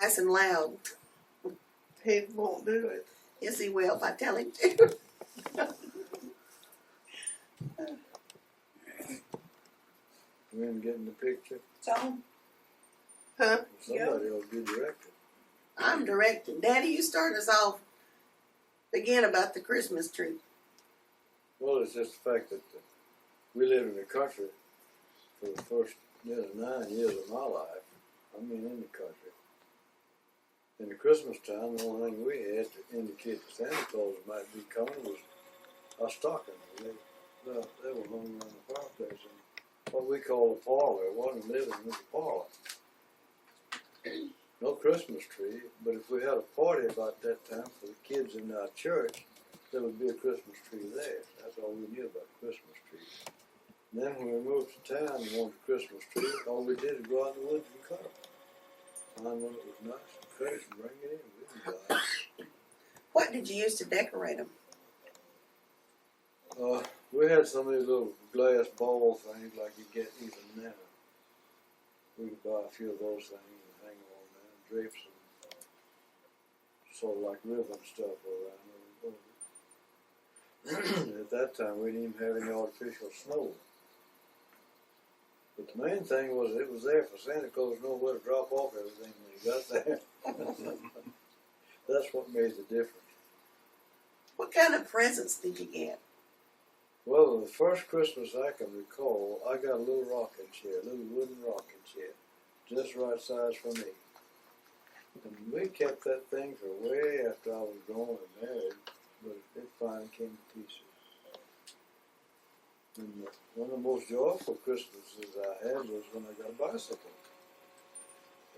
Nice and loud. He won't do it. Yes, he will if I tell him to. We ain't getting the picture. So, Huh? Somebody will be directed. I'm directing. Daddy, you start us off again about the Christmas tree. Well, it's just the fact that we lived in the country for the first 9 years of my life. I mean, in the country. In the Christmas time, the only thing we had to indicate that Santa Claus might be coming was our stockings. They were hung around the fireplace in what we call the parlor. It wasn't living, it was a parlor. No Christmas tree, but if we had a party about that time for the kids in our church, there would be a Christmas tree there. That's all we knew about Christmas trees. And then when we moved to town and wanted a Christmas tree, all we did was go out in the woods and cut them. Find one that was nice and fresh and bring it in. We didn't buy it. What did you use to decorate them? We had some of these little glass ball things like you get even now. We could buy a few of those things and hang them on there and drape some sort of like ribbon stuff around it. At that time, we didn't even have any artificial snow. But the main thing was it was there for Santa Claus to know where to drop off everything when he got there. That's what made the difference. What kind of presents did you get? Well, the first Christmas I can recall, I got a little rocking chair, a little wooden rocking chair, just right size for me. And we kept that thing for way after I was grown and married, but it finally came to pieces. And one of the most joyful Christmases I had was when I got a bicycle.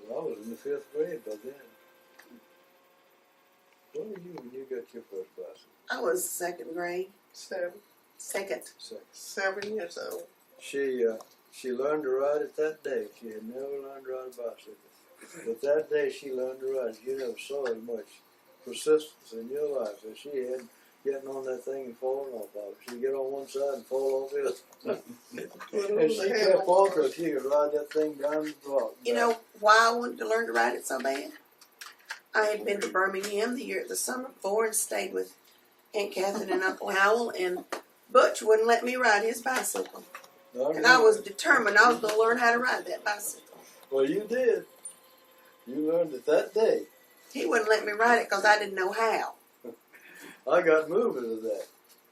Well, I was in the 5th grade by then. What were you when you got your first bicycle? I was second grade. Seven Second. years old. She learned to ride it that day. She had never learned to ride a bicycle. But that day she learned to ride. You never saw as much persistence in your life as she had getting on that thing and falling off of it. She'd get on one side and fall off the other. And she kept on till she could ride that thing down the block. You know why I wanted to learn to ride it so bad? I had been to Birmingham the summer before and stayed with Aunt Catherine and Uncle Howell, and Butch wouldn't let me ride his bicycle. And I was determined I was going to learn how to ride that bicycle. Well, you did. You learned it that day. He wouldn't let me ride it because I didn't know how. I got moving to that.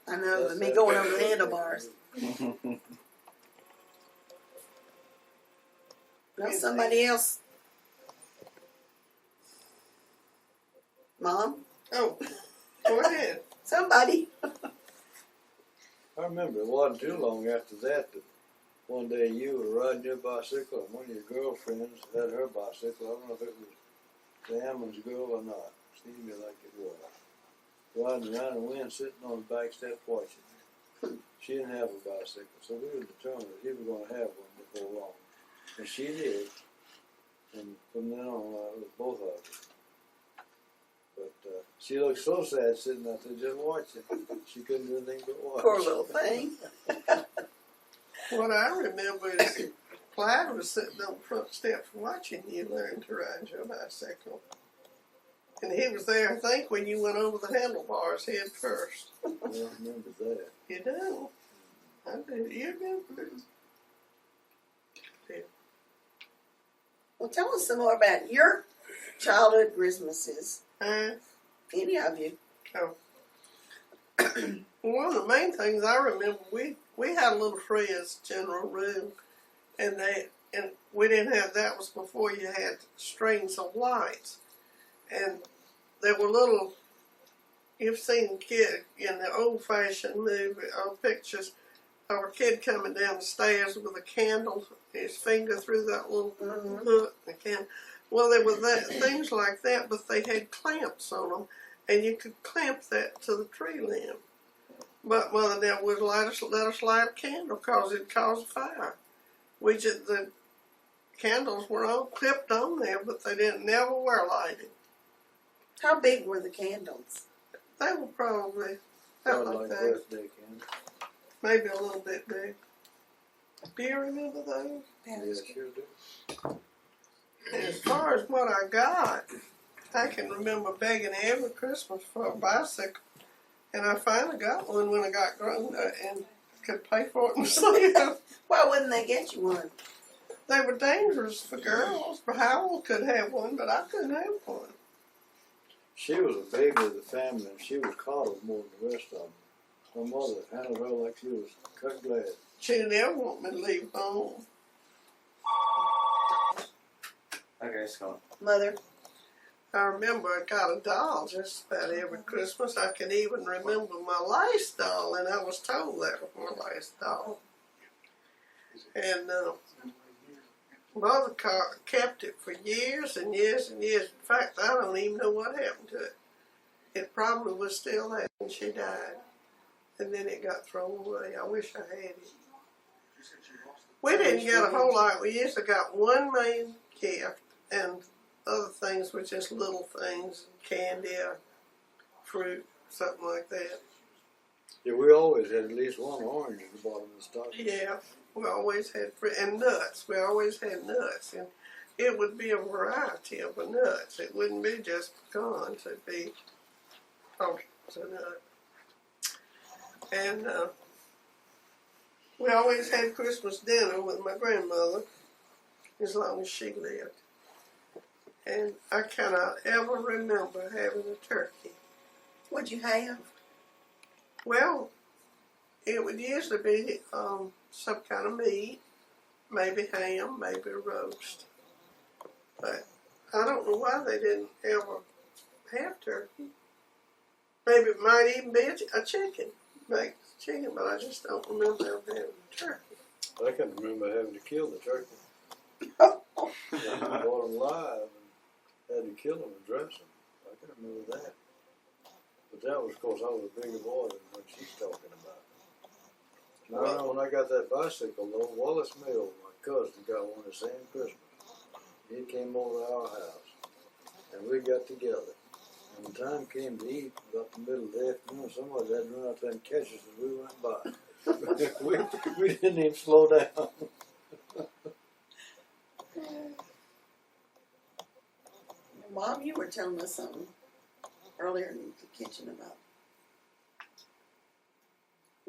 I know, but me going over the handlebars. Now somebody else. Mom? Oh, go ahead. Somebody. I remember it wasn't too long after that one day you were riding your bicycle and one of your girlfriends had her bicycle. I don't know if it was the Ammons girl or not. Seemed to me like it was. Riding around the wind, sitting on the back step watching. She didn't have a bicycle, so we were determined that she was going to have one before long. And she did. And from then on, it was both of us. But she looked so sad sitting out there just watching. She couldn't do anything but watch. Poor little thing. What I remember is Clyde was sitting on the front steps watching you learn to ride your bicycle. And he was there, I think, when you went over the handlebars head first. I don't remember that. You do. I do. You remember. Well, tell us some more about your childhood Christmases. Any of you. Oh. One of the main things I remember, we had a little Fred's general room, and we didn't have that. Was before you had strings of lights, and there were little. You've seen kid in the old-fashioned movie pictures of a kid coming down the stairs with a candle, his finger through that little hook. Well, there were things like that, but they had clamps on them, and you could clamp that to the tree limb. But Mother never would let us light a candle because it'd cause a fire. The candles were all clipped on there, but they never were lighted. How big were the candles? They were probably about like that. Birthday candles. Maybe a little bit big. Do you remember those? Yeah, sure do. And as far as what I got, I can remember begging every Christmas for a bicycle, and I finally got one when I got grown up and could pay for it myself. Why wouldn't they get you one? They were dangerous for girls. Howell could have one, but I couldn't have one. She was a baby of the family, and she was coddled more than the rest of them. Her mother handled her like she was cut glass. She didn't ever want me to leave home. Okay, Scott. Mother, I remember I got a doll just about every Christmas. I can even remember my last doll, and I was told that was my last doll. And Mother kept it for years and years and years. In fact, I don't even know what happened to it. It probably was still there when she died. And then it got thrown away. I wish I had it. We didn't get a whole lot. We usually got one main gift, and other things were just little things, candy or fruit, something like that. Yeah, we always had at least one orange at the bottom of the stocking. Yeah, we always had fruit and nuts. We always had nuts, and it would be a variety of nuts. It wouldn't be just pecans. It'd be all sorts of nuts. And we always had Christmas dinner with my grandmother, as long as she lived. And I cannot ever remember having a turkey. what'd you have? Well, it would usually be some kind of meat, maybe ham, maybe roast. But I don't know why they didn't ever have turkey. Maybe it might even be a chicken, baked chicken, but I just don't remember ever having a turkey. I can remember having to kill the turkey. I bought them live and had to kill them and dress them. I can remember that. But that was because I was a bigger boy than what she's talking about. Now, when I got that bicycle, though, Wallace Mill, my cousin, got one the same Christmas. He came over to our house, and we got together. And when time came to eat, about the middle of the afternoon, somebody had to run out there and catch us as we went by. we didn't even slow down. Mom, you were telling us something earlier in the kitchen about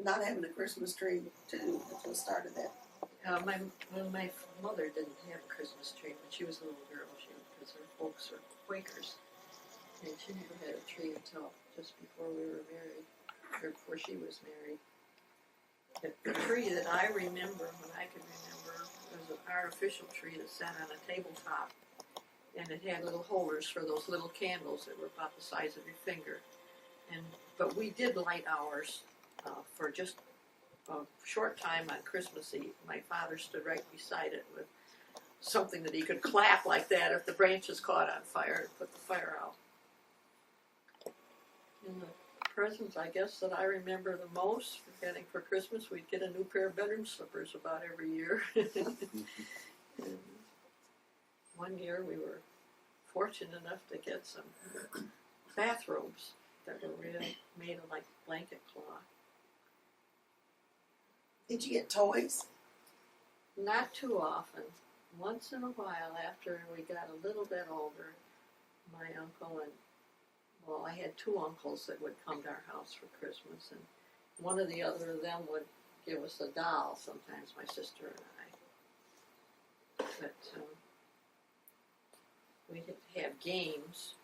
not having a Christmas tree too. That's what started that. My mother didn't have a Christmas tree when she was a little girl. Because her folks were Quakers, and she never had a tree until just before we were married, or before she was married. The tree that I remember, when I can remember, was an artificial tree that sat on a tabletop, and it had little holders for those little candles that were about the size of your finger. But we did light ours for just a short time on Christmas Eve. My father stood right beside it with something that he could clap like that if the branches caught on fire and put the fire out. And the presents, I guess, that I remember the most for getting for Christmas, we'd get a new pair of bedroom slippers about every year. And one year we were fortunate enough to get some bathrobes that were really made of like blanket cloth. Did you get toys? Not too often. Once in a while, after we got a little bit older, my uncle and, well, I had two uncles that would come to our house for Christmas, and one or the other of them would give us a doll sometimes, my sister and I. But we did have games.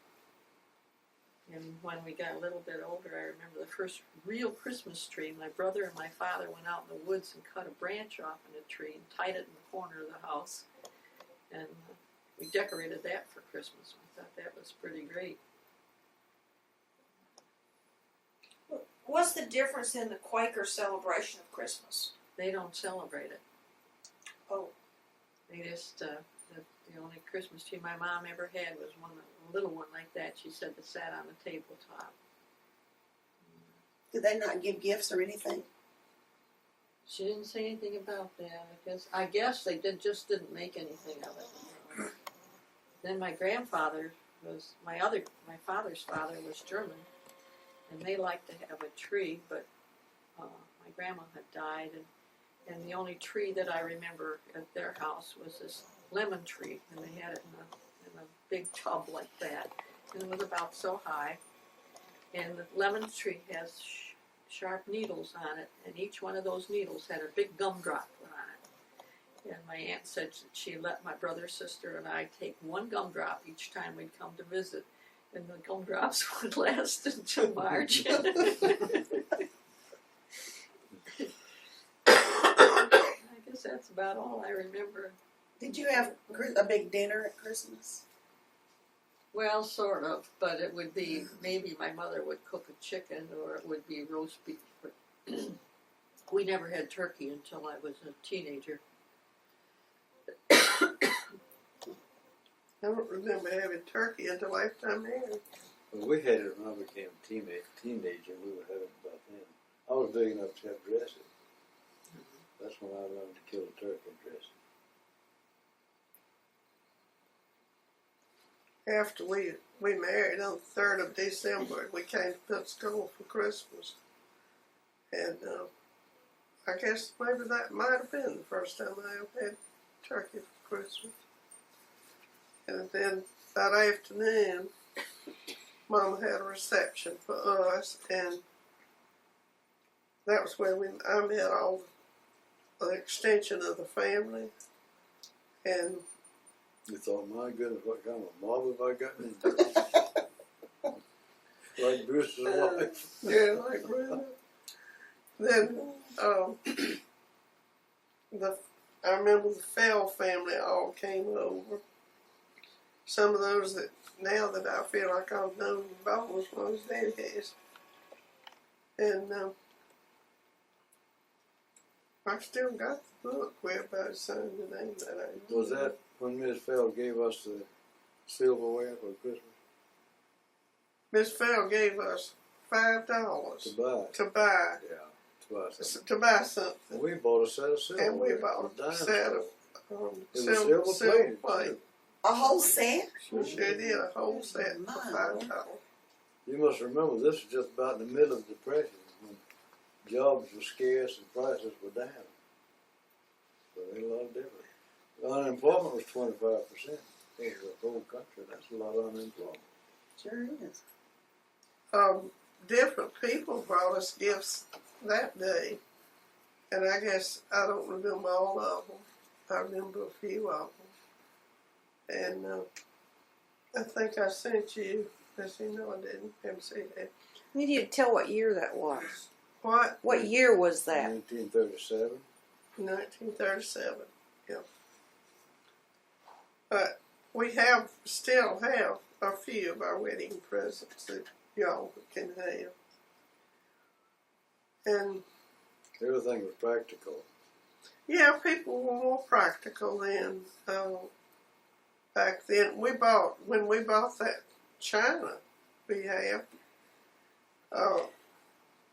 And when we got a little bit older, I remember the first real Christmas tree. My brother and my father went out in the woods and cut a branch off in a tree and tied it in the corner of the house. And we decorated that for Christmas. I thought that was pretty great. What's the difference in the Quaker celebration of Christmas? They don't celebrate it. Oh. They just, the only Christmas tree my mom ever had was one, a little one like that. She said that sat on the tabletop. Did they not give gifts or anything? She didn't say anything about that. I guess they just didn't make anything of it. Then my grandfather was my father's father was German, and they liked to have a tree, but my grandma had died, and the only tree that I remember at their house was this lemon tree, and they had it in a big tub like that, and it was about so high. And the lemon tree has sharp needles on it, and each one of those needles had a big gumdrop put on it. And my aunt said that she let my brother, sister, and I take one gumdrop each time we'd come to visit, and the gumdrops would last until March. I guess that's about all I remember. Did you have a big dinner at Christmas? Well, sort of, but it would be, maybe my mother would cook a chicken, or it would be roast beef. But we never had turkey until I was a teenager. I don't remember having turkey until after I married. Well, we had it when I became a teenager. We would have it about then. I was big enough to have dressing. That's when I learned to kill a turkey and dress it. After we married on the 3rd of December, we came to Pensacola for Christmas. And I guess maybe that might have been the first time I ever had turkey for Christmas. And then that afternoon, Mama had a reception for us, and that was where I met all the extension of the family. And You thought, my goodness, what kind of mob have I gotten into? Like Bruce's wife. yeah, like really. Then I remember the Fell family all came over. Some of those that now that I feel like I've known about was when I was their days. And I've still got the book where everybody signed the name that I Was that when Miss Fell gave us the silverware for Christmas? Miss Fell gave us $5 To buy. to buy Yeah, to buy something. to buy something. We bought a set of silverware. And we bought a set of It was silver silver-plated, plate. too. A whole set? We sure did a whole set for $5. You must remember, this was just about in the middle of the Depression, when jobs were scarce and prices were down. So they a lot different. Unemployment was 25% over the whole country. That's a lot of unemployment. Sure is. Different people brought us gifts that day, and I guess I don't remember all of them. I remember a few of them, and I think I sent you. As you know, I didn't. Haven't seen that. You need to tell what year that was. What? What year was that? 1937. 1937. Yeah. But we still have a few of our wedding presents that y'all can have. And Everything was practical. yeah, people were more practical then. Back then, when we bought that china we have,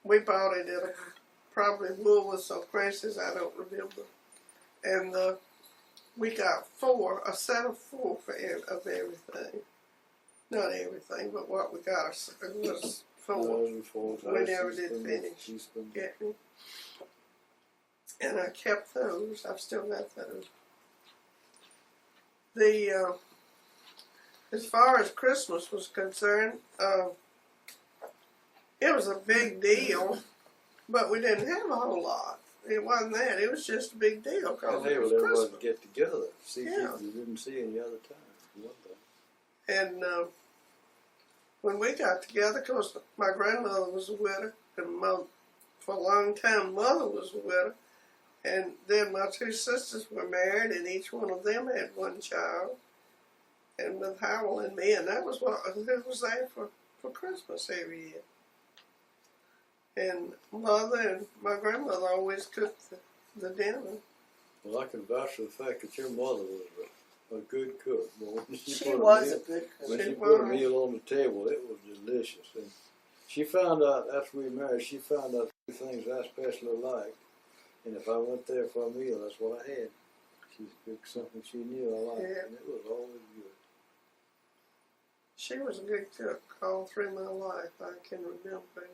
we bought it at probably Woolworths or Chris's, I don't remember. And we got a set of four of everything. Not everything, but what we got was four. We never did finish getting. And I kept those. I've still got those. As far as Christmas was concerned, it was a big deal, but we didn't have a whole lot. It wasn't that. It was just a big deal because it was everybody Christmas. get together, see Yeah. people you didn't see any other time. And when we got together, because my grandmother was a widow, and for a long time, Mother was a widow, and then my two sisters were married, and each one of them had one child, and with Howell and me, and that was who was there for Christmas every year. And Mother and my grandmother always cooked the dinner. Well, I can vouch for the fact that your mother was a good cook. But when She was a good When cook. she put a meal on the table, it was delicious. And she found out, after we married, she found out two things I especially liked. And if I went there for a meal, that's what I had. She cooked something she knew I liked, Yeah. and it was always good. She was a good cook all through my life, I can remember.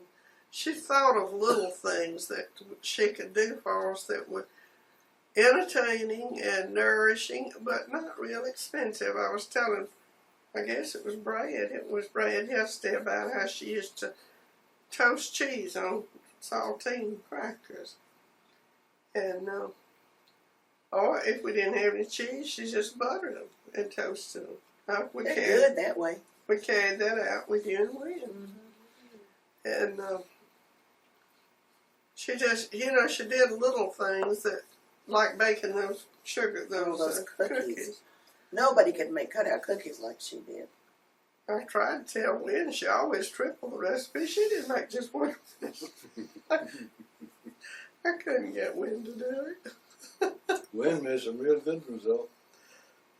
She thought of little things that she could do for us that would entertaining and nourishing, but not real expensive. I was telling, I guess it was Brad yesterday about how she used to toast cheese on saltine crackers. And, or if we didn't have any cheese, she just buttered them and toasted them. They're good that way. We carried that out with you and Lynn. And she just, she did little things that, like baking those Those cookies. Nobody could make cutout cookies like she did. I tried to tell Lynn, she always tripled the recipe. She didn't make just one. I couldn't get Lynn to do it. Wynn made some real good ones though.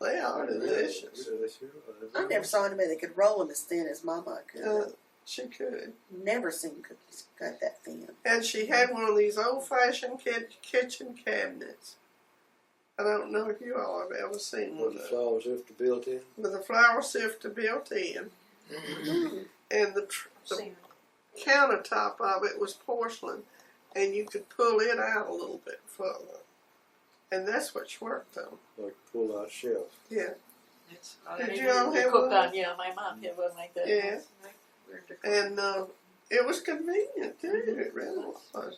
They are delicious. Yeah, they sure are. I never saw anybody that could roll them as thin as Mama could. She could. Never seen cookies cut that thin. And she had one of these old-fashioned kitchen cabinets. I don't know if you all have ever seen one With the of them. flour sifter built in. With a flour sifter built in. And the countertop of it was porcelain. And you could pull it out a little bit further. And that's what she worked on. Like pull out shelf. Yeah. Did Maybe you all have cooked one? on? Yeah, my mom had one like that. Yeah. Learned to cook. And it was convenient too. It really was.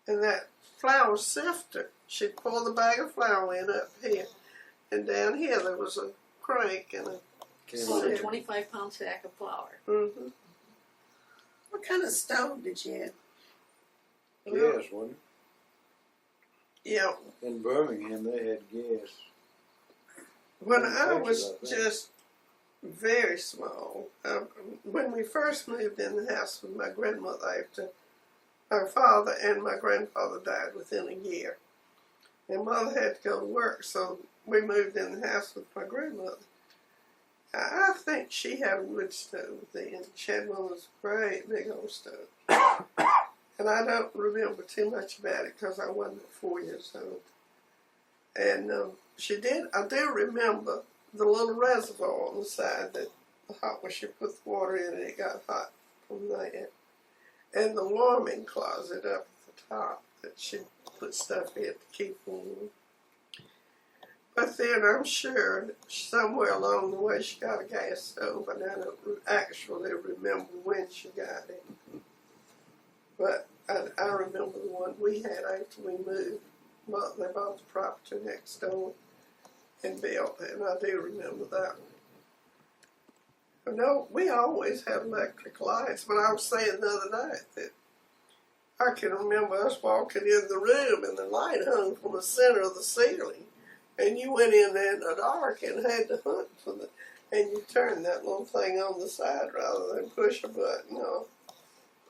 And that flour sifter, she'd pour the bag of flour in up here, and down here there was a crank and a. About a 25-pound sack of flour. Mm-hmm. What kind of stove did you have? Gas, wasn't Yeah. it? In Birmingham they had gas. When Well, I thank you was about that. just very small, when we first moved in the house with my grandmother after my father and my grandfather died within a year. And Mother had to go to work, so we moved in the house with my grandmother. I think she had a wood stove then. She had one of those great big old stoves. And I don't remember too much about it because I wasn't 4 years old. And I do remember the little reservoir on the side that the hot when she put the water in and it got hot from that. And the warming closet up at the top that she put stuff in to keep warm. But then I'm sure somewhere along the way she got a gas stove, and I don't actually remember when she got it. But I remember the one we had after we moved. They bought the property next door and built, and I do remember that one. No, we always had electric lights, but I was saying the other night that I can remember us walking in the room and the light hung from the center of the ceiling. And you went in there in the dark and had to hunt for and you turned that little thing on the side rather than push a button or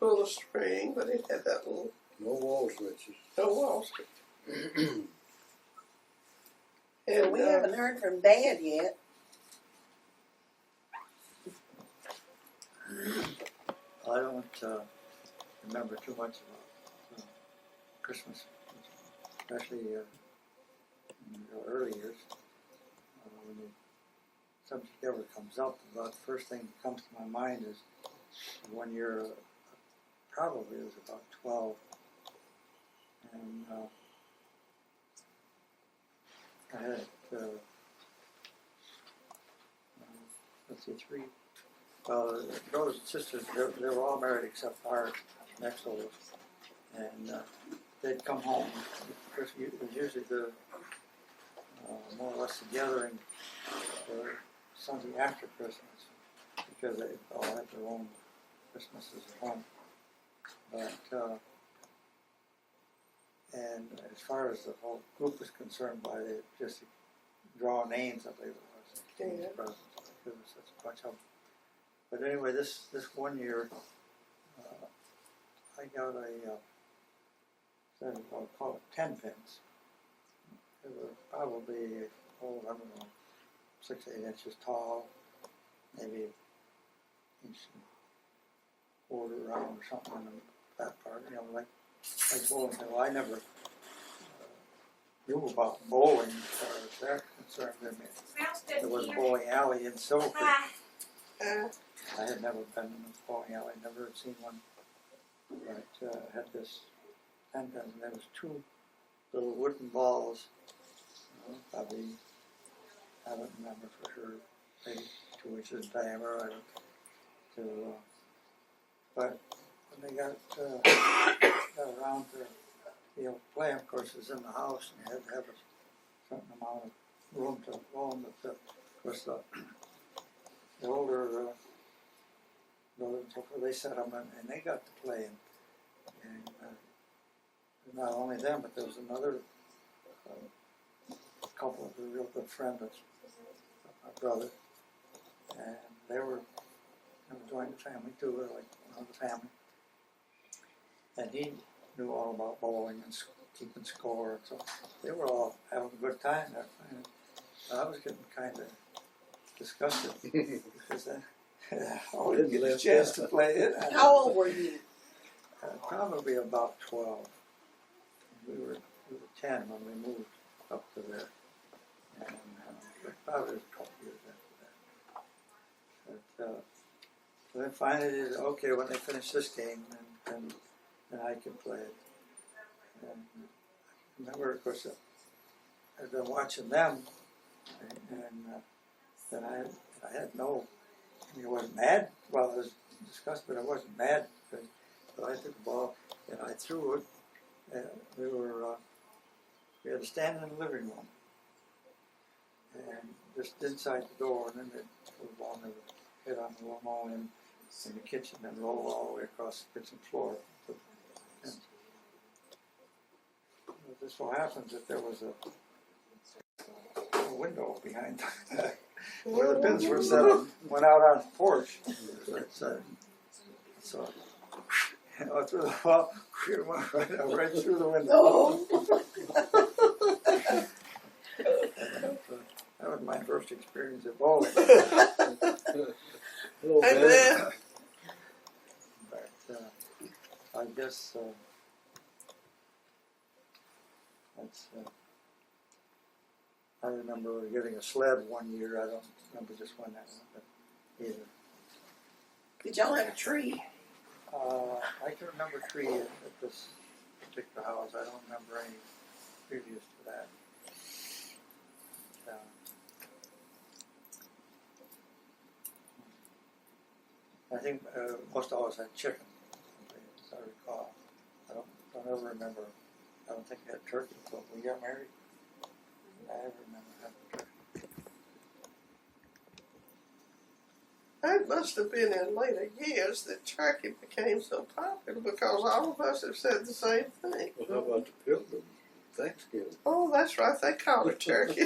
pull a string, but it had that little No wall switches. wall switch. So And we haven't heard from Dad yet. I don't remember too much about Christmas, especially in the early years. When the subject ever comes up, about the first thing that comes to my mind is one year, probably it was about 12, and I had, let's see, three brothers and sisters. They were all married except our next oldest, and they'd come home. It was usually the more or less the gathering for Sunday after Christmas, because they all had their own Christmases at home. But and as far as the whole group was concerned, by they just draw names, I believe it was, Yeah. presents, because there was such a bunch of them. But anyway, this one year, I got I'll call it 10 pins. They were probably, I don't know, 6 to 8 inches tall, maybe an inch and a quarter around or something in that part, like bowling. Well, I never knew about bowling as far as that's concerned. I mean, Smells good there was a here. bowling alley in Silver Creek. Ah, I had never been in a bowling alley, never had seen one, but had this 10 pins, and there was 2 little wooden balls. Probably, I don't remember for sure, maybe 2 inches in diameter. I don't. But when they got around to be able to play, of course, it was in the house, and you had to have a certain amount of room to roll them. But of course, the older brothers and so forth, they set them, and they got to play. And not only them, but there was another couple of a real good friend of my brother, and they were joined the family too, like one of the family. And he knew all about bowling and keeping score, and so they were all having a good time there. And I was getting kind of disgusted because I always get a chance to play it. How old were you? Probably about 12. We were 10 when we moved up to there, and probably a couple years after that. But then finally, they said, okay, when they finish this game, then I can play it. And I remember, of course, I'd been watching them, and then I had no, I mean, I wasn't mad. Well, I was disgusted, but I wasn't mad. So I took the ball and I threw it. And we had to stand in the living room, and just inside the door, and then they'd put the ball and hit on the wall in the kitchen and roll all the way across the kitchen floor. And it just so happens that there was a window behind where the pins were set up, went out on the porch. So I threw the ball right through the window. Oh. That was my first experience at bowling. Little And bit. then, But I guess that's. I remember getting a sled one year. I don't remember just when that was, but either. Did y'all have a tree? I can remember a tree at this particular house. I don't remember any previous to that. I think most of us had chicken, as I recall. I don't ever remember. I don't think we had turkey until we got married. I ever remember having turkey. it must have been in later years that turkey became so popular because all of us have said the same thing. Well, how about the Pilgrim Thanksgiving? Oh, that's right, they call it turkey.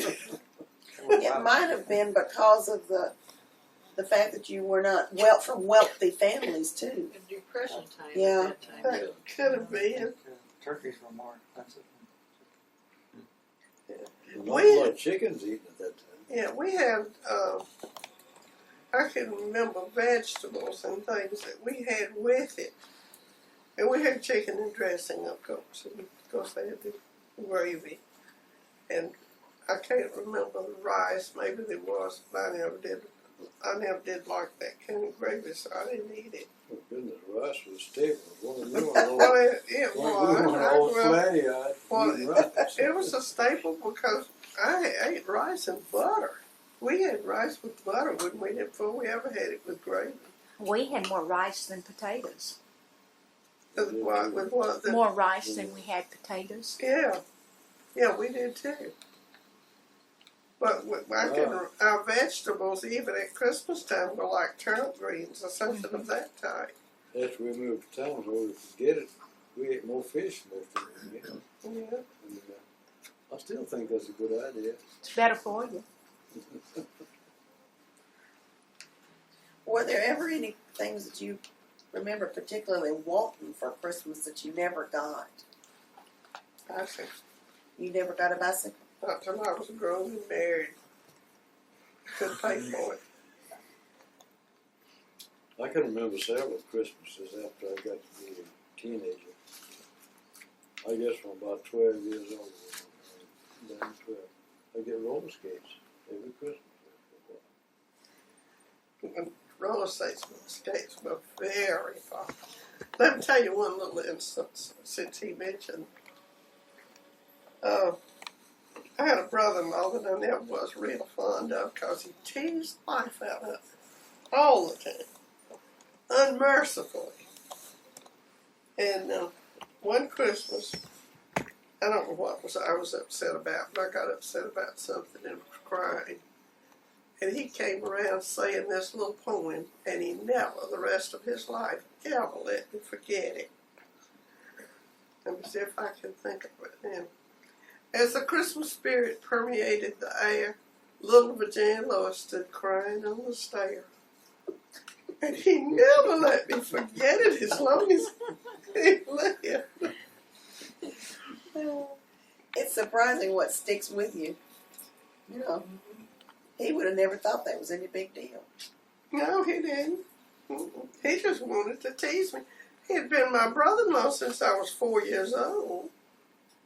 It might have been because of the fact that you were not from wealthy families too. The Depression time Yeah. at that time That too. could have been. Turkeys were more expensive. Not a lot of chickens eaten at that time. Yeah, we had, I can remember vegetables and things that we had with it. And we had chicken and dressing, of course. And of course, they had the gravy. And I can't remember the rice. Maybe there was, but I never did like that kind of gravy, so I didn't eat it. Oh, goodness, rice was staple. One of them Well, it old was. flatty-eyed Well, eating rice. it was a staple because I ate rice and butter. We had rice with butter, wouldn't we, before we ever had it with gravy? We had more rice than potatoes. With what? More rice than we had potatoes. Yeah, we did too. But our vegetables, even at Christmas time, were like turnip greens or something of that type. After we moved to town where we could get it, we ate more fish most of the time. Yeah. And, I still think that's a good idea. It's better for you. Were there ever any things that you remember particularly wanting for Christmas that you never got? Bicycle. You never got a bicycle? Not till I was grown and married. Couldn't pay for it. I can remember several Christmases after I got to be a teenager. I guess from about 12 years old, down to 12. I get roller skates every Christmas. And roller skates were very popular. Let me tell you one little instance since he mentioned I had a brother-in-law that I never was real fond of because he teased the life out of me all the time, unmercifully. And one Christmas, I don't know what I was upset about, but I got upset about something and was crying. And he came around saying this little poem, and he never, the rest of his life, ever let me forget it. Let me see if I can think of it now. As the Christmas spirit permeated the air, little Virginia Lois stood crying on the stair. And he never let me forget it as long as he lived. It's surprising what sticks with you. You know, he would have never thought that was any big deal. No, he didn't. He just wanted to tease me. He had been my brother-in-law since I was 4 years old.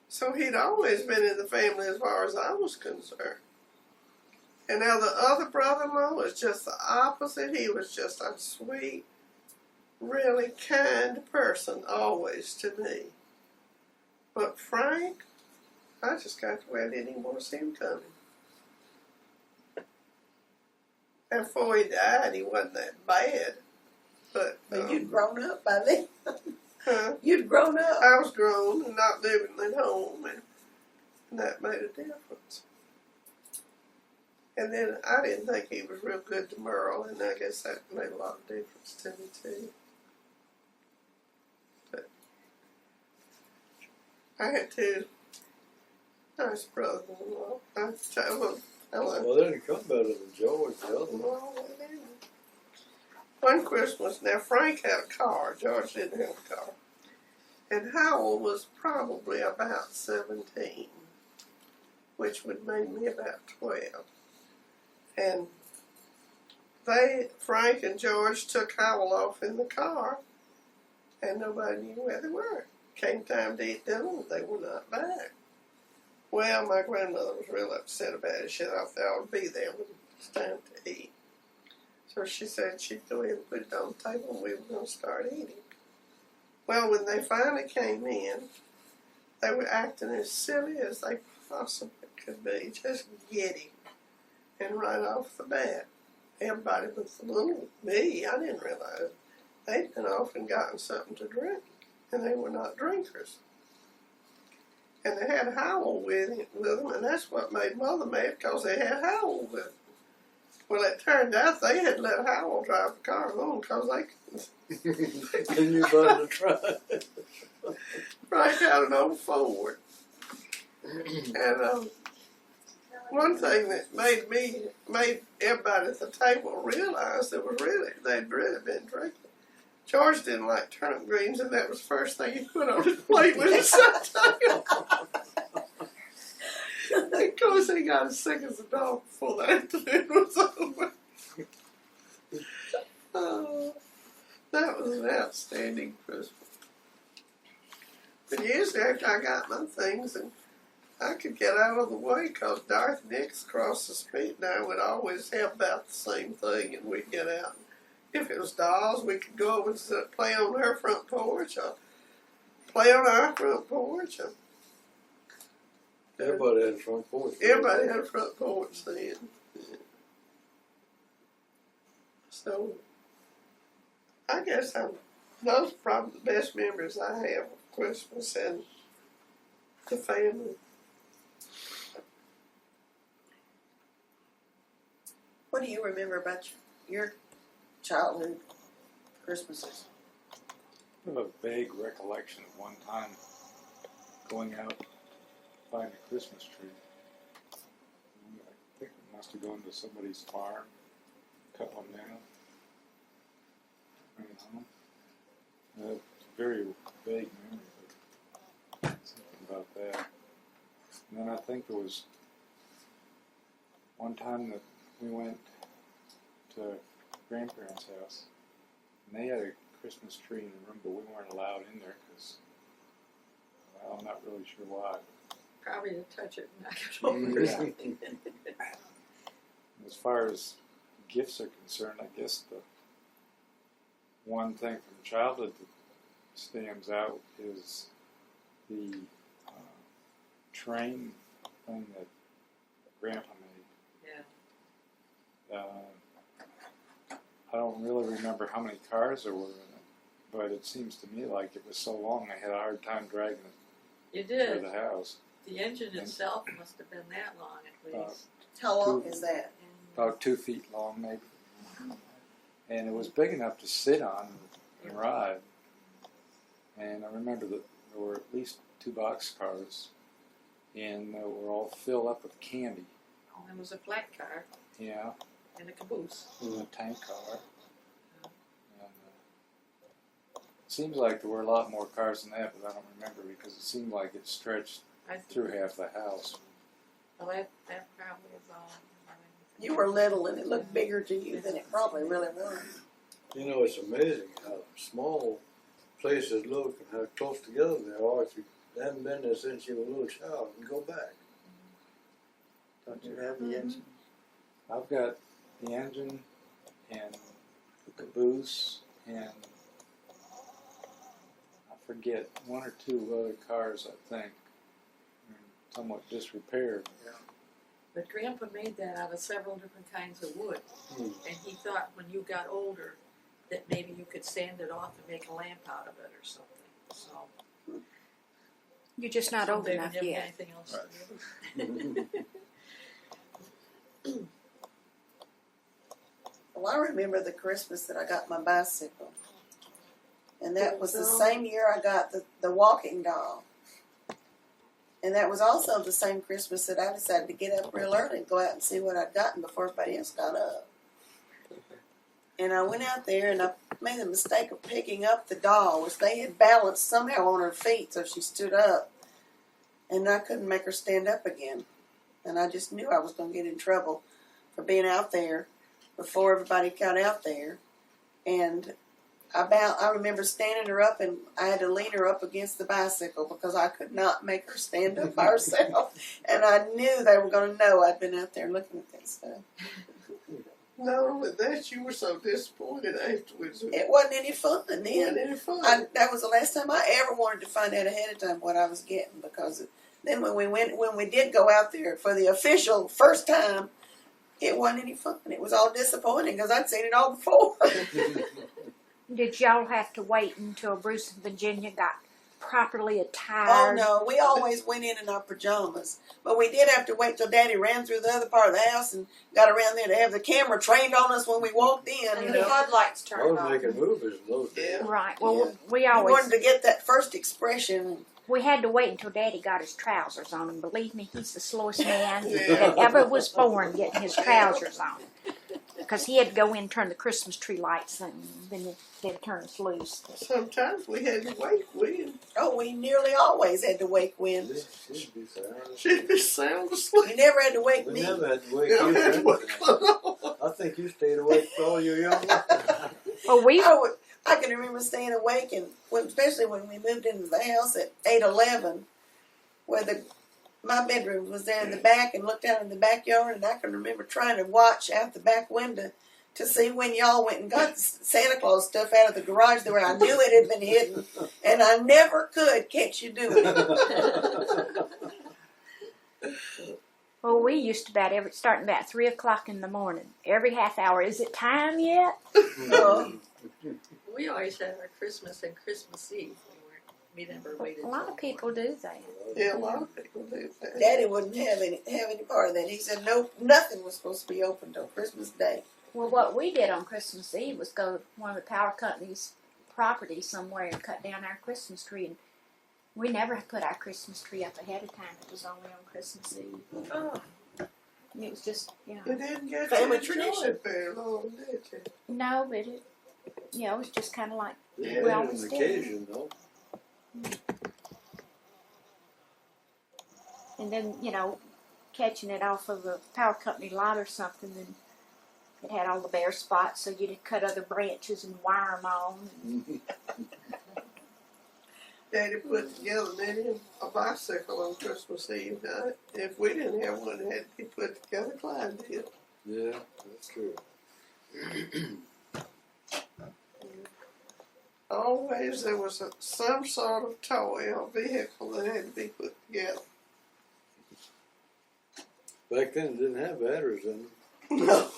So he'd always been in the family as far as I was concerned. And now the other brother-in-law was just the opposite. He was just a sweet, really kind person always to me. But Frank, I just got to where I didn't even want to see him coming. And before he died, he wasn't that bad. But you'd grown up by then. huh? You'd grown up. I was grown and not living at home, and that made a difference. And then I didn't think he was real good to Merle, and I guess that made a lot of difference to me too. But I had two nice brothers-in-law. I tell them, Well, they didn't come better than George, the other one. no, they didn't. One Christmas, now Frank had a car, George didn't have a car. And Howell was probably about 17, which would make me about 12. And Frank and George took Howell off in the car, and nobody knew where they were. Came time to eat dinner, they were not back. Well, my grandmother was real upset about it. She thought they ought to be there when it was time to eat. So she said she'd go in and put it on the table and we were going to start eating. Well, when they finally came in, they were acting as silly as they possibly could be, just giddy. And right off the bat, everybody but the little me, I didn't realize they'd been off and gotten something to drink, and they were not drinkers. And they had Howell with them, and that's what made Mother mad, because they had Howell with them. Well, it turned out they had let Howell drive the car home because they couldn't. And you about to try. Frank had an old Ford. And one thing that made everybody at the table realize that they'd really been drinking. George didn't like turnip greens, and that was the first thing he put on his plate when he sat down. Of course, he got as sick as a dog before the afternoon was over. That was an outstanding Christmas. But usually after I got my things and I could get out of the way, because Dorothy Nix across the street and I would always have about the same thing, and we'd get out. If it was dolls, we could go over and play on her front porch or play on our front porch. Everybody had a front porch. Everybody had a front porch then. So, I guess those are probably the best memories I have of Christmas and the family. What do you remember about your childhood Christmases? I have a vague recollection of one time going out to find a Christmas tree. I think we must have gone to somebody's farm, cut one down, bring it home. It's a very vague memory, but something about that. And then I think there was one time that we went to grandparents' house, and they had a Christmas tree in the room, but we weren't allowed in there because, well, I'm not really sure why. Probably to touch it and knock it over or something. As far as gifts are concerned, I guess the one thing from childhood that stands out is the train thing that Grandpa made. Yeah. I don't really remember how many cars there were in it, but it seems to me like it was so long I had a hard time dragging it You to did. the house. The engine itself must have been that long at least. How long is that? About 2 feet long, maybe. And it was big enough to sit on and ride. And I remember that there were at least 2 boxcars, and they were all filled up with candy. There was a flat car Yeah, and a caboose. and a tank car. And it seems like there were a lot more cars than that, but I don't remember because it seemed like it stretched I through half the house. Well, that probably is all. You were little and it looked bigger to you than it probably really was. You know, it's amazing how small places look and how close together they are. If you haven't been there since you were a little child, and go back. Don't you have the engine? I've got the engine and the caboose and I forget 1 or 2 other cars, I think, somewhat disrepaired. But Grandpa made that out of several different kinds of wood. Hmm. And he thought when you got older that maybe you could sand it off and make a lamp out of it or something. So You're just not old they enough didn't have yet. anything else to do. Well, I remember the Christmas that I got my bicycle. And that was the Oh. same year I got the walking doll. And that was also the same Christmas that I decided to get up real early and go out and see what I'd gotten before everybody else got up. And I went out there and I made the mistake of picking up the doll, which they had balanced somehow on her feet so she stood up. And I couldn't make her stand up again. And I just knew I was going to get in trouble for being out there before everybody got out there. And I remember standing her up, and I had to lean her up against the bicycle because I could not make her stand up by herself. And I knew they were going to know I'd been out there looking at that stuff. Not only that, you were so disappointed afterwards. It wasn't any fun then. It wasn't any fun. That was the last time I ever wanted to find out ahead of time what I was getting, because then when we did go out there for the official first time, it wasn't any fun. It was all disappointing because I'd seen it all before. Did y'all have to wait until Bruce and Virginia got properly Oh attired? no, we always went in our pajamas, but we did have to wait till Daddy ran through the other part of the house and got around there to have the camera trained on us when we walked in. And You the know, floodlights I turned was on. making movies in those days. Yeah. Right. Well, Yeah. we we always wanted to get that first expression. we had to wait until Daddy got his trousers on, and believe me, he's the slowest man Yeah. that ever was born getting his trousers on. Because he had to go in and turn the Christmas tree lights, and then they'd turn us loose. Sometimes we had to wait with. Oh, we nearly always had to wake when. She'd be sound. She'd be sound asleep. You never had to wake We me. never had to wake Never you had to for wake anything. I think you stayed awake for all your young life. Well, we I can remember staying awake, and especially when we moved into the house at 8:11, where my bedroom was there in the back, and looked out in the backyard, and I can remember trying to watch out the back window to see when y'all went and got the Santa Claus stuff out of the garage where I knew it had been hidden, and I never could catch you doing it. Well, we used to starting about 3 o'clock in the morning. Every half hour, is it time yet? We always had our Christmas and Christmas Eve. We never waited. A lot of people do that. Yeah, a lot of people do that. Daddy wouldn't have any part of that. He said no, nothing was supposed to be open till Christmas Day. Well, what we did on Christmas Eve was go to one of the power company's property somewhere and cut down our Christmas tree. And we never put our Christmas tree up ahead of time. It was only on Christmas Eve. Oh, And it was just, You didn't get Family to tradition. enjoy it very long, did you? no, but it, it was just kind of like, Yeah, We on always did. occasion, though. and then, catching it off of a power company lot or something, and it had all the bare spots, so you'd cut other branches and wire them on. Daddy put together then a bicycle on Christmas Eve night. If we didn't have one, it had to be put together. Clyde did. Yeah, that's true. Always there was some sort of toy or vehicle that had to be put together. Back then, it didn't have batteries in them. No.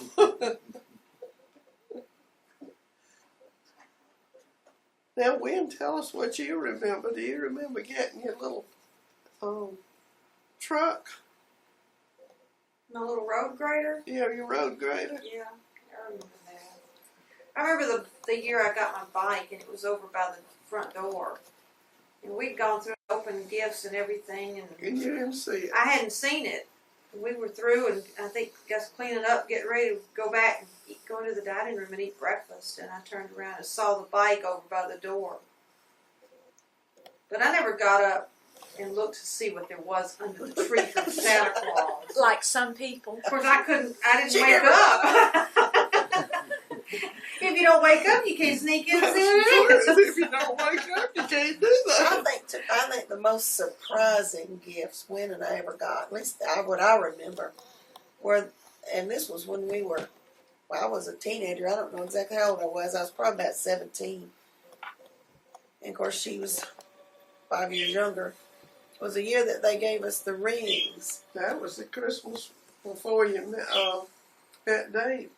Now, Wynn, tell us what you remember. Do you remember getting your little truck? My little road grader. Yeah, your road grader. Yeah, I remember that. I remember the year I got my bike and it was over by the front door. And we'd gone through and opened gifts and everything, And and you didn't see it. I hadn't seen it. We were through, and I think just cleaning up, getting ready to go back and go into the dining room and eat breakfast. And I turned around and saw the bike over by the door. But I never got up and looked to see what there was under the tree from Santa Claus. Like some people. Of course, I didn't She wake never- up. If you don't wake up, you can't sneak in and see what it is. If you don't wake up, you can't do that. I think the most surprising gifts Wynn and I ever got, at least what I remember, were, and this was when I was a teenager. I don't know exactly how old I was. I was probably about 17. And of course, she was 5 years younger. It was the year that they gave us the rings. That was the Christmas before you met Dave.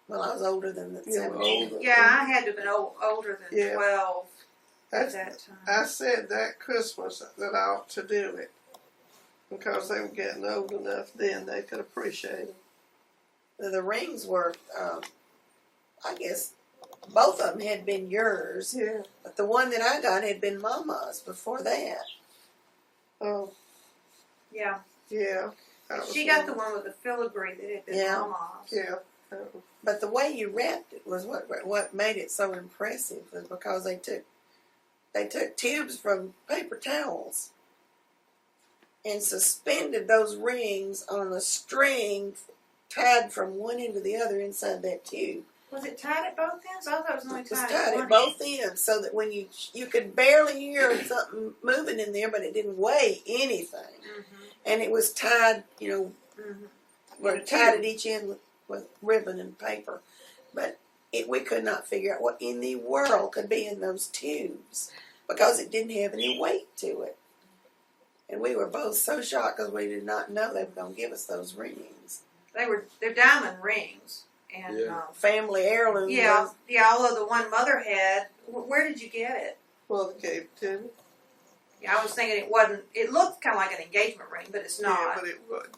Well, I was older than the You were 17. older. Yeah, I had to have been older than Yeah. 12 at That's, that time. I said that Christmas that I ought to do it because they were getting old enough then they could appreciate it. The rings were, I guess, both of them had been yours, Yeah. but the one that I got had been Mama's before that. Oh, Yeah, yeah. That was she got the one with the filigree that had been Yeah. Mama's. Yeah. But the way you wrapped it was what made it so impressive, was because they took tubes from paper towels and suspended those rings on a string tied from one end to the other inside that tube. Was it tied at both ends? I thought it was only It was tied tied at at one both end. ends, so that when you could barely hear something moving in there, but it didn't weigh anything. Mm-hmm. And it was tied, Mm-hmm. were tied at each end with ribbon and paper. But we could not figure out what in the world could be in those tubes because it didn't have any weight to it. And we were both so shocked because we did not know they were going to give us those rings. They're diamond rings, and Yeah. Family heirloom. yeah. Although the one Mother had, where did you get it? Well, they gave it to me. Yeah, I was thinking it wasn't. It looked kind of like an engagement ring, but it's Yeah, not. but it would.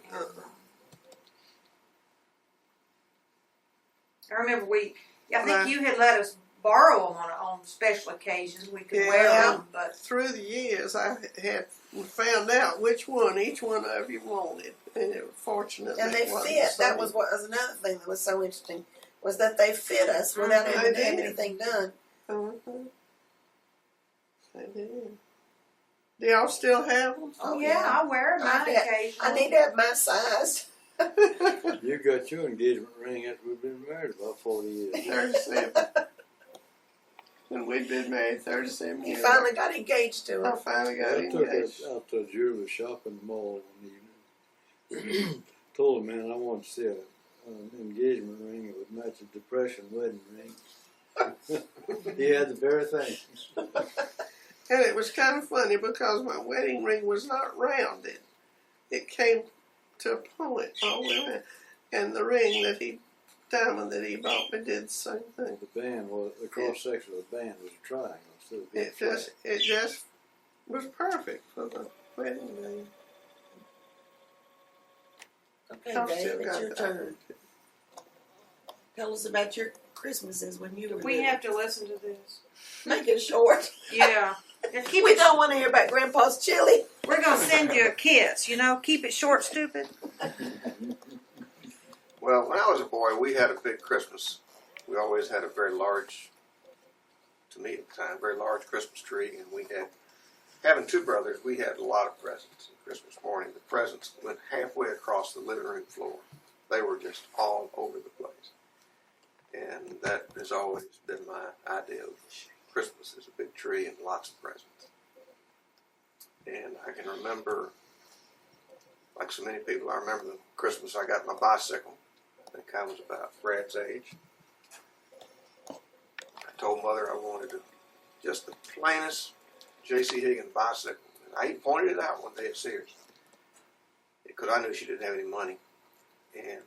I remember I think Right. you had let us borrow them on special occasions. We could wear Yeah. them, but Through the years, I had found out which one each one of you wanted, and it was fortunate. And they it wasn't fit. the That same. was what was another thing that was so interesting, was that they fit us without Mhm. having to They have did. anything done. Mhm. They did. Do y'all still have them? oh yeah, I wear mine occasionally. I need to have my size. You got your engagement ring after we've been married about 40 years. 37. And we'd been married 37 You years. finally got engaged to I her. finally got I took engaged. us out to a jewelry shop in the mall one evening. Told the man I wanted to see an engagement ring that would match a Depression wedding ring. He had the very thing. And it was kind of funny because my wedding ring was not rounded. It came to a point all the way around. And the diamond that he bought me did the same thing. The band was, the cross section of the band was a triangle instead of being flat. It just was perfect for the wedding ring. Okay, I've Dave, still it's got your that. turn. Tell us about your Christmases when you were We little. have to listen to this. Make it short. Yeah. Just keep We it. don't want to hear about Grandpa's chili. We're gonna send you a kiss. Keep it short, stupid. Well, when I was a boy, we had a big Christmas. We always had a very large, to me at the time, very large Christmas tree, and we had, having two brothers, we had a lot of presents. Christmas morning, the presents went halfway across the living room floor. They were just all over the place. And that has always been my idea of Christmas, is a big tree and lots of presents. And I can remember, like so many people, I remember the Christmas I got my bicycle. I think I was about Brad's age. I told Mother I wanted just the plainest J.C. Higgins bicycle. And I even pointed it out one day at Sears. Because I knew she didn't have any money. And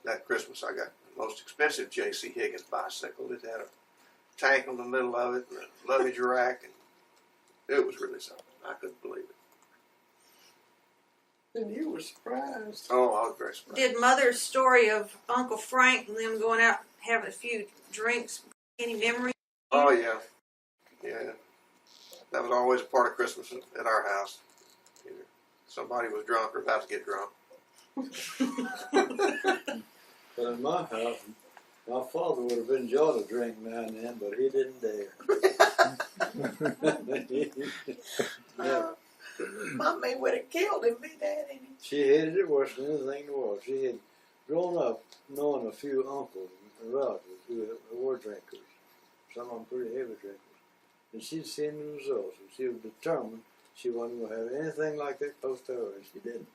that Christmas, I got the most expensive J.C. Higgins bicycle. It had a tank in the middle of it and a luggage rack, and it was really something. I couldn't believe it. And you were surprised. Oh, I was very surprised. Did Mother's story of Uncle Frank and them going out having a few drinks, any memory? Oh, yeah. Yeah. That was always a part of Christmas at our house. Either somebody was drunk or about to get drunk. But in my house, my father would have been enjoyed a drink now and then, but he didn't dare. Mommy would have killed him, be that any. She hated it worse than anything in the world. She had grown up knowing a few uncles and relatives who were drinkers, some of them pretty heavy drinkers. And she'd seen the results, and she was determined she wasn't going to have anything like that close to her, and she didn't.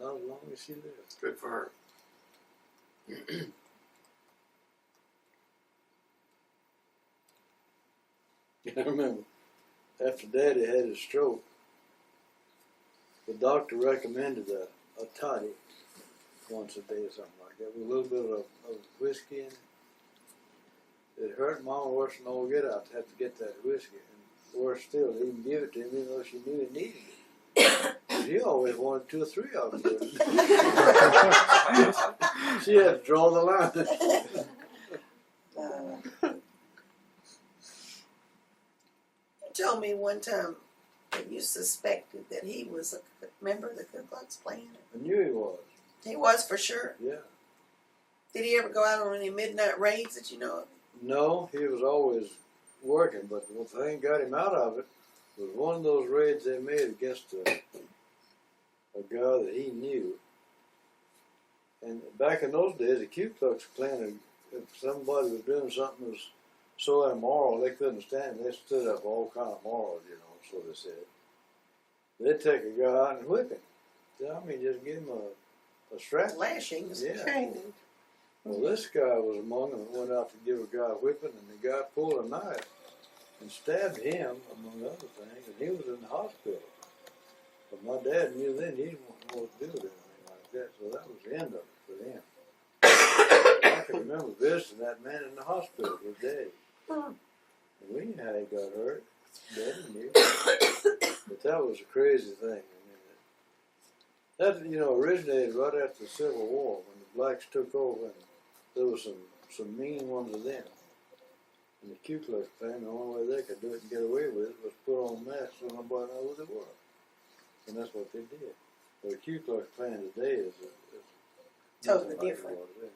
Not as long as she lived. Good for her. I remember after Daddy had his stroke, the doctor recommended a toddy once a day or something like that with a little bit of whiskey in it. It hurt Mama worse than all get out to have to get that whiskey. And worse still, they even give it to him even though she knew he needed it. She always wanted 2 or 3 of them. She had to draw the line. You told me one time that you suspected that he was a member of the Ku Klux Klan. I knew he was. He was for sure. Yeah. Did he ever go out on any midnight raids that you know of? No, he was always working, but the thing got him out of it was one of those raids they made against a guy that he knew. And back in those days, the Ku Klux Klan, if somebody was doing something that was so immoral they couldn't stand it, they stood up all kind of morals, you know, so they said. They'd take a guy out and whip him. I mean, just give him a strap. Lashings. Yeah. Caning. Well, this guy was among them that went out to give a guy a whipping, and the guy pulled a knife and stabbed him, among other things, and he was in the hospital. But my dad knew then he didn't want to know what to do with anything like that, so that was the end of it for them. I can remember visiting that man in the hospital with Daddy. And we knew how he got hurt. Daddy knew. But that was a crazy thing. I mean, that, you know, originated right after the Civil War when the blacks took over, and there was some mean ones of them. And the Ku Klux Klan, the only way they could do it and get away with it was put on masks so nobody knew who they were. And that's what they did. But the Ku Klux Klan today is Totally nothing like different. it was then,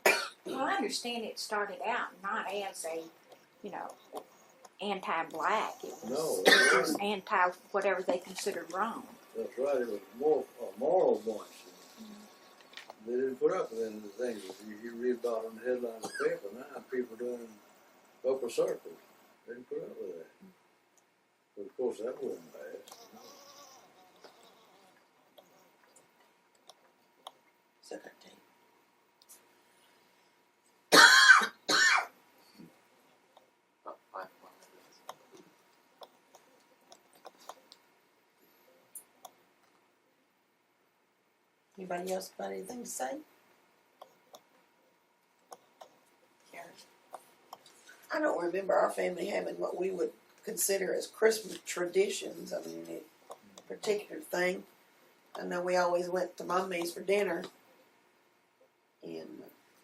yeah. Well, I understand it started out not as a, anti-black. It was, No, it was anti whatever they considered wrong. that's right. It was more a moral bunch. They didn't put up with any of the things that you read about on the headlines of the paper now. People doing upper circles. They didn't put up with that. But of course, that wouldn't last. So that day. Anybody else got anything to say? Karen? I don't remember our family having what we would consider as Christmas traditions. I mean, any particular thing. I know we always went to Mommy's for dinner. And,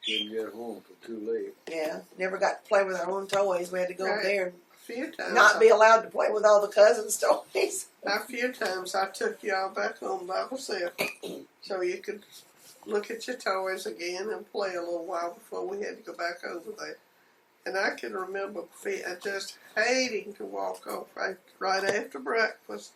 Didn't get home till too late. yeah, never got to play with our own toys. We had to go Right. there and A few times. not be allowed to play with all the cousins' toys. A few times I took y'all back home by myself so you could look at your toys again and play a little while before we had to go back over there. And I can remember just hating to walk off right after breakfast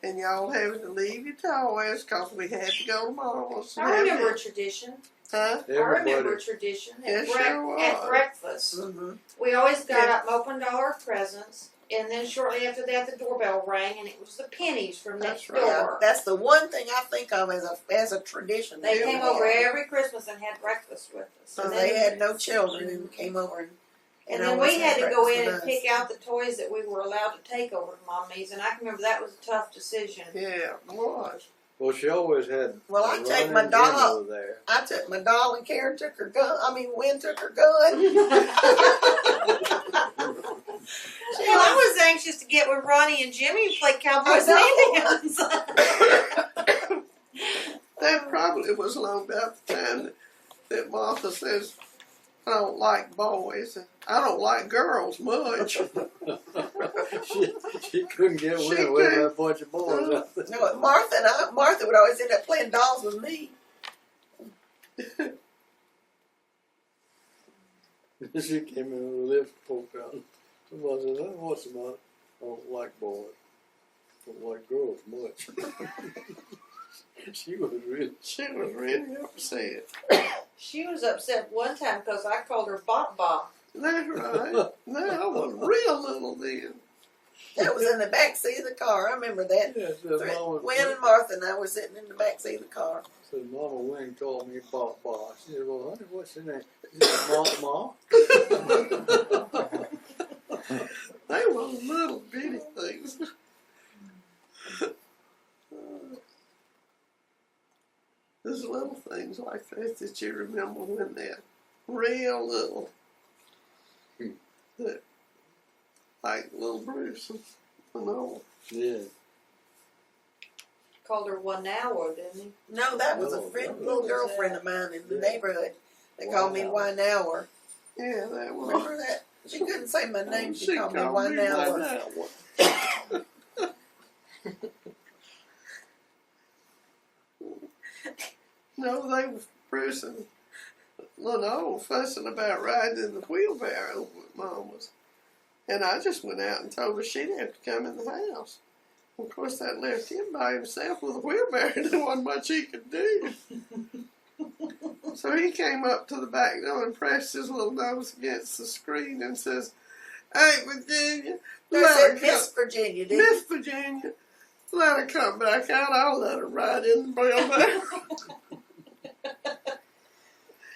and y'all having to leave your toys because we had to go to Mama's. and I have remember a it. tradition. Huh? I remember a Everybody, tradition It at, sure at was. breakfast. Mm-hmm. We always got Yeah. up and opened all our presents, and then shortly after that, the doorbell rang, and it was the pennies from next That's right. Yeah, door. that's the one thing I think of as a tradition. They that we came over had. every Christmas and had breakfast with us. So And they then, had no children and came over and then always we had to go breakfast in with and us. pick out the toys that we were allowed to take over to Mommy's, and I can remember that was a tough decision. Yeah, it was. Well, she always had. Well, I a take running my gun dog. over there. I took my doll and Karen took her gun. Wynn took her gun. She Well, I was anxious to get with Ronnie and Jimmy and play Cowboys and Indians. That probably was long about the time that Martha says, I don't like boys. I don't like girls much. she couldn't get She with with couldn't. a bunch of boys. out there. No, Martha would always end up playing dolls with me. She came in with a lift poke out. Somebody said, what's the matter? I don't like boys. Don't like girls much. She was really upset. She was upset one time because I called her Bop Bop. That's right. No, I was real little then. That was in the back seat of the car. I remember that. Yeah, said, Mama, Wynn and Martha and I were sitting in the back seat of the car. said, Mama Wynn called me Bop Bop. She said, well, honey, what's your name? She said, Ma. They were little bitty things. There's little things like that you remember when they're real little. That, like little Bruce and all. Yeah. Called her 1 hour, didn't he? No, that was a No, friend, that little was- girlfriend of mine in the Yeah. neighborhood. They called me Wow. Wine Hour. Yeah, that was. Remember that? She couldn't say my name. She called me called Wine me Hour. Wine Hour. No, they was Bruce and Leno fussing about riding in the wheelbarrow with Mama's. And I just went out and told her she'd have to come in the house. Of course, that left him by himself with a wheelbarrow. There wasn't much he could do. So he came up to the back door and pressed his little nose against the screen and says, "Hey, Virginia, I let her said come. Miss Virginia, didn't Miss Virginia, let her come back out. I'll let her ride in the wheelbarrow."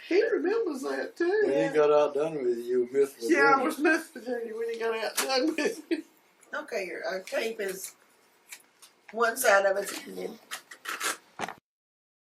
He remembers that too. When he got outdone with you, Miss Virginia. Yeah, I was Miss Virginia when he got out done with me. Okay, our tape is one side of it's ended.